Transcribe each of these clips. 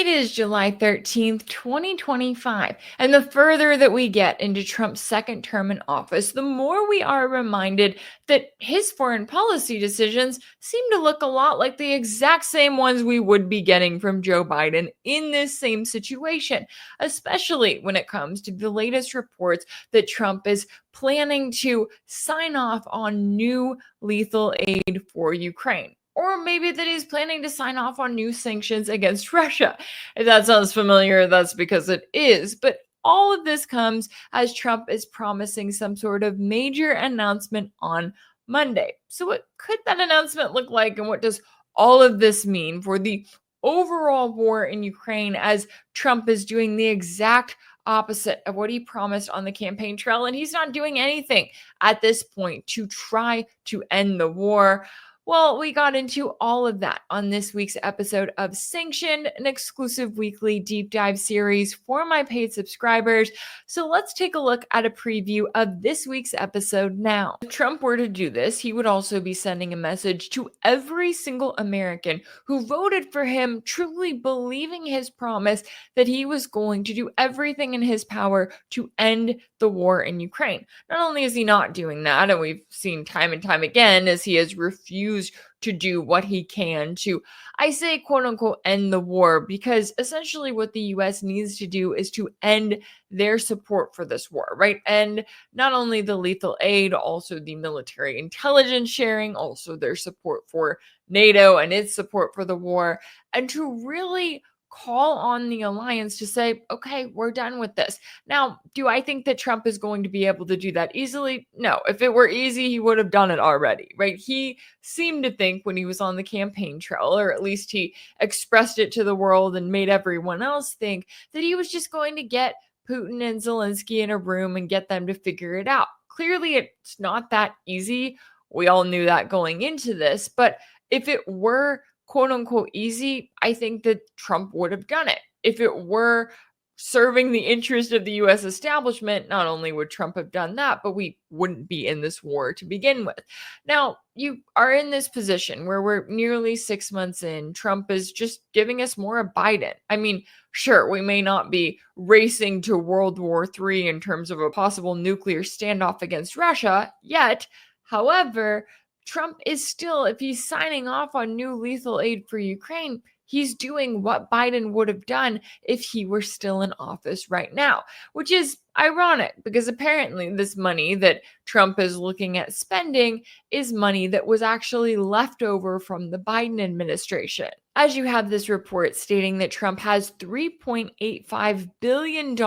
It is July 13th, 2025. And the further that we get into Trump's second term in office, the more we are reminded that his foreign policy decisions seem to look a lot like the exact same ones we would be getting from Joe Biden in this same situation, especially when it comes to the latest reports that Trump is planning to sign off on new lethal aid for Ukraine. Or maybe that he's planning to sign off on new sanctions against Russia. If that sounds familiar, that's because it is. But all of this comes as Trump is promising some sort of major announcement on Monday. So, what could that announcement look like, and what does all of this mean for the overall war in Ukraine as Trump is doing the exact opposite of what he promised on the campaign trail? And he's not doing anything at this point to try to end the war. Well, we got into all of that on this week's episode of Sanctioned, an exclusive weekly deep dive series for my paid subscribers. So let's take a look at a preview of this week's episode now. If Trump were to do this, he would also be sending a message to every single American who voted for him, truly believing his promise that he was going to do everything in his power to end the war in Ukraine. Not only is he not doing that, and we've seen time and time again as he has refused to do what he can to, I say, quote unquote, end the war, because essentially what the US needs to do is to end their support for this war, right? And not only the lethal aid, also the military intelligence sharing, also their support for NATO and its support for the war, and to really call on the alliance to say, okay, we're done with this. Now, do I think that Trump is going to be able to do that easily? No. If it were easy, he would have done it already, right? He seemed to think when he was on the campaign trail, or at least he expressed it to the world and made everyone else think, that he was just going to get Putin and Zelensky in a room and get them to figure it out. Clearly, it's not that easy. We all knew that going into this. But if it were quote unquote easy, I think that Trump would have done it. If it were serving the interest of the US establishment, not only would Trump have done that, but we wouldn't be in this war to begin with. Now, you are in this position where we're nearly 6 months in. Trump is just giving us more of Biden. I mean, sure, we may not be racing to World War III in terms of a possible nuclear standoff against Russia yet. However, Trump is still, if he's signing off on new lethal aid for Ukraine, he's doing what Biden would have done if he were still in office right now, which is ironic because apparently this money that Trump is looking at spending is money that was actually left over from the Biden administration. As you have this report stating that Trump has $3.85 billion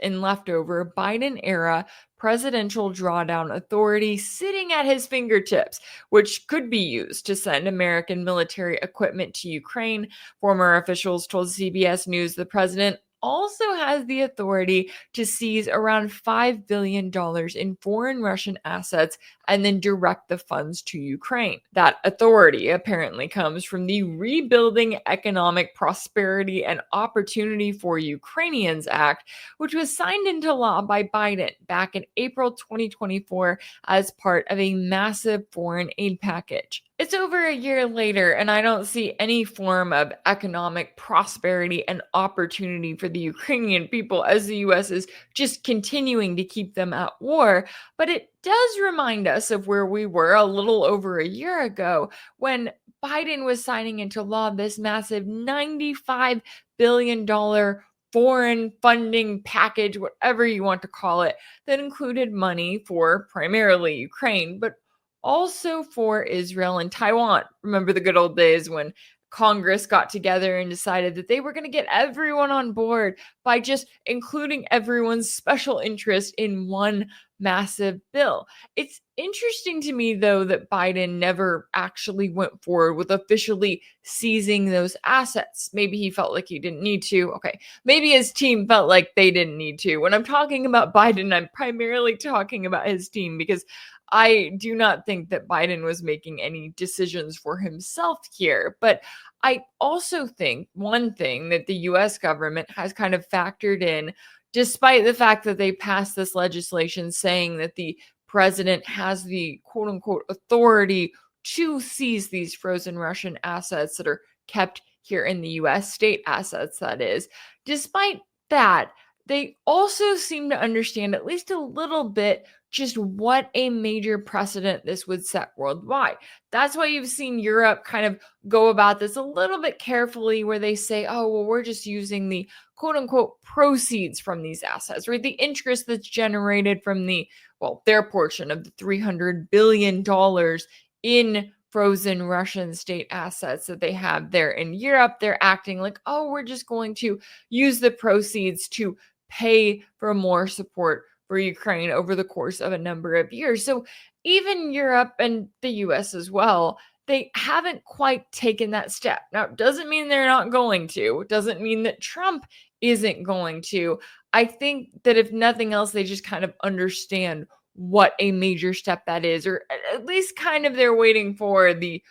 in leftover Biden era presidential drawdown authority sitting at his fingertips, which could be used to send American military equipment to Ukraine. Former officials told CBS News the president also has the authority to seize around $5 billion in foreign Russian assets and then direct the funds to Ukraine. That authority apparently comes from the Rebuilding Economic Prosperity and Opportunity for Ukrainians Act, which was signed into law by Biden back in April 2024 as part of a massive foreign aid package. It's over a year later, and I don't see any form of economic prosperity and opportunity for the Ukrainian people as the US is just continuing to keep them at war. But it does remind us of where we were a little over a year ago when Biden was signing into law this massive $95 billion foreign funding package, whatever you want to call it, that included money for primarily Ukraine, but also for Israel and Taiwan. Remember the good old days when Congress got together and decided that they were going to get everyone on board by just including everyone's special interest in one massive bill. It's interesting to me, though, that Biden never actually went forward with officially seizing those assets. Maybe he felt like he didn't need to. Okay, maybe his team felt like they didn't need to. When I'm talking about Biden, I'm primarily talking about his team because I do not think that Biden was making any decisions for himself here. But I also think one thing that the US government has kind of factored in, despite the fact that they passed this legislation saying that the president has the quote unquote authority to seize these frozen Russian assets that are kept here in the US, state assets, that is. Despite that, they also seem to understand at least a little bit just what a major precedent this would set worldwide. That's why you've seen Europe kind of go about this a little bit carefully, where they say, oh, well, we're just using the quote unquote proceeds from these assets, right? The interest that's generated from their portion of the $300 billion in frozen Russian state assets that they have there in Europe. They're acting like, oh, we're just going to use the proceeds to pay for more support for Ukraine over the course of a number of years. So even Europe and the US as well, they haven't quite taken that step. Now, it doesn't mean they're not going to. It doesn't mean that Trump isn't going to. I think that if nothing else, they just kind of understand what a major step that is, or at least kind of they're waiting for the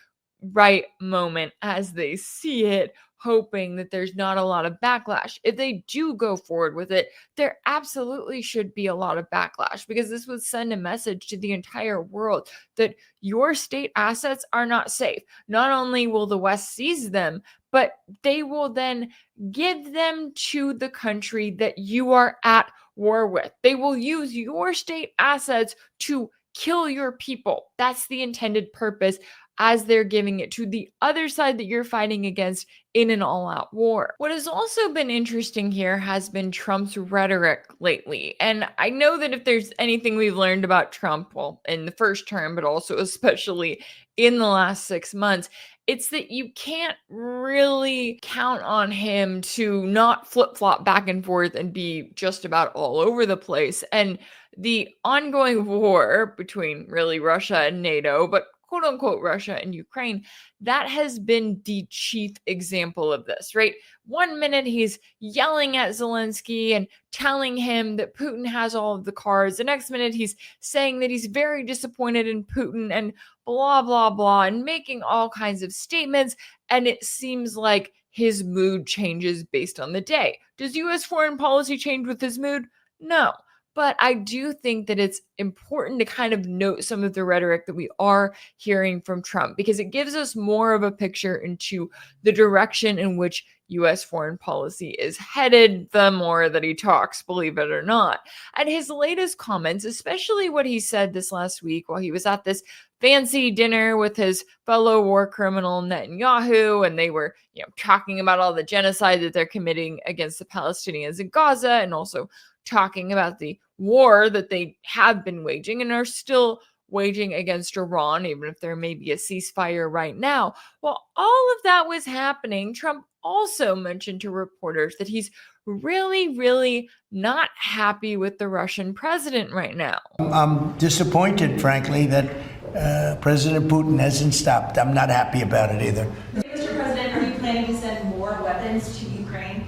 right moment as they see it, hoping that there's not a lot of backlash. If they do go forward with it, there absolutely should be a lot of backlash, because this would send a message to the entire world that your state assets are not safe. Not only will the West seize them, but they will then give them to the country that you are at war with. They will use your state assets to kill your people. That's the intended purpose, as they're giving it to the other side that you're fighting against in an all-out war. What has also been interesting here has been Trump's rhetoric lately. And I know that if there's anything we've learned about Trump, well, in the first term, but also especially in the last 6 months, it's that you can't really count on him to not flip-flop back and forth and be just about all over the place. And the ongoing war between really Russia and NATO, but quote unquote Russia and Ukraine, that has been the chief example of this, right? 1 minute he's yelling at Zelensky and telling him that Putin has all of the cards. The next minute he's saying that he's very disappointed in Putin and blah, blah, blah, and making all kinds of statements. And it seems like his mood changes based on the day. Does US foreign policy change with his mood? No. But I do think that it's important to kind of note some of the rhetoric that we are hearing from Trump, because it gives us more of a picture into the direction in which US foreign policy is headed the more that he talks, believe it or not. And his latest comments, especially what he said this last week while he was at this fancy dinner with his fellow war criminal Netanyahu, and they were, talking about all the genocide that they're committing against the Palestinians in Gaza, and also talking about the war that they have been waging and are still waging against Iran, even if there may be a ceasefire right now. While all of that was happening, Trump also mentioned to reporters that he's really, really not happy with the Russian president right now. I'm disappointed, frankly, that President Putin hasn't stopped. I'm not happy about it either. Mr. President, are you planning to send more weapons to Ukraine?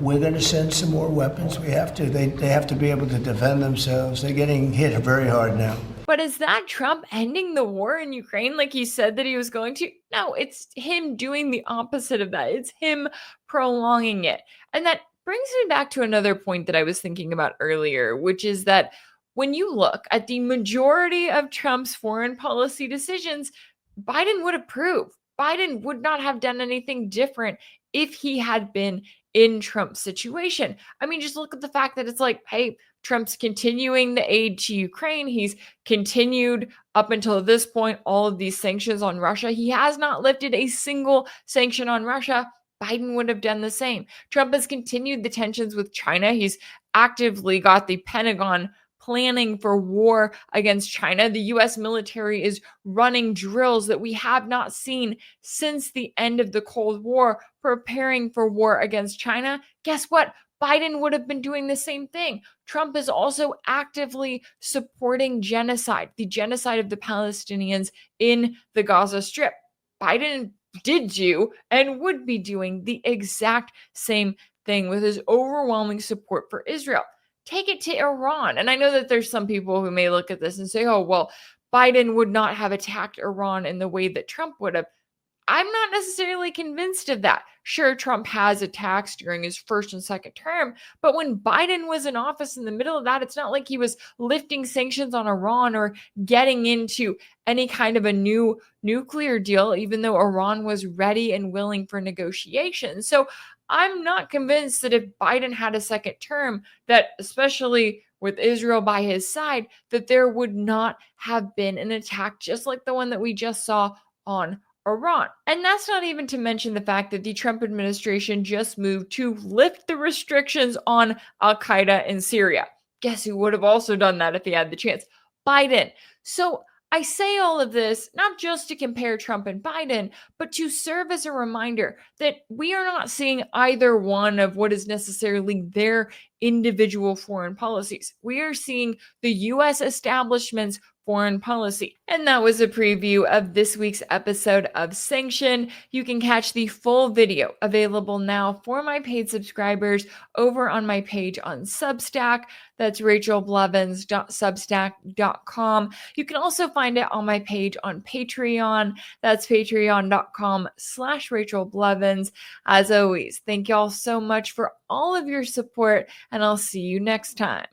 We're going to send some more weapons. We have to. They have to be able to defend themselves. They're getting hit very hard now. But is that Trump ending the war in Ukraine like he said that he was going to? No, it's him doing the opposite of that. It's him prolonging it. And that brings me back to another point that I was thinking about earlier, which is that when you look at the majority of Trump's foreign policy decisions, Biden would approve. Biden would not have done anything different if he had been in Trump's situation. I mean, just look at the fact that it's like, hey, Trump's continuing the aid to Ukraine. He's continued up until this point all of these sanctions on Russia. He has not lifted a single sanction on Russia. Biden would have done the same. Trump has continued the tensions with China. He's actively got the Pentagon planning for war against China. The US military is running drills that we have not seen since the end of the Cold War, preparing for war against China. Guess what? Biden would have been doing the same thing. Trump is also actively supporting genocide, the genocide of the Palestinians in the Gaza Strip. Biden did do and would be doing the exact same thing with his overwhelming support for Israel. Take it to Iran. And I know that there's some people who may look at this and say, oh, well, Biden would not have attacked Iran in the way that Trump would have. I'm not necessarily convinced of that. Sure, Trump has attacks during his first and second term, but when Biden was in office in the middle of that, it's not like he was lifting sanctions on Iran or getting into any kind of a new nuclear deal, even though Iran was ready and willing for negotiation. So I'm not convinced that if Biden had a second term, that especially with Israel by his side, that there would not have been an attack just like the one that we just saw on Iran. And that's not even to mention the fact that the Trump administration just moved to lift the restrictions on Al Qaeda in Syria. Guess who would have also done that if he had the chance? Biden. So I say all of this not just to compare Trump and Biden, but to serve as a reminder that we are not seeing either one of what is necessarily their individual foreign policies. We are seeing the U.S. establishment's foreign policy. And that was a preview of this week's episode of Sanctioned. You can catch the full video available now for my paid subscribers over on my page on Substack. That's rachelblevins.substack.com. You can also find it on my page on Patreon. That's patreon.com/rachelblevins. As always, thank y'all so much for all of your support, and I'll see you next time.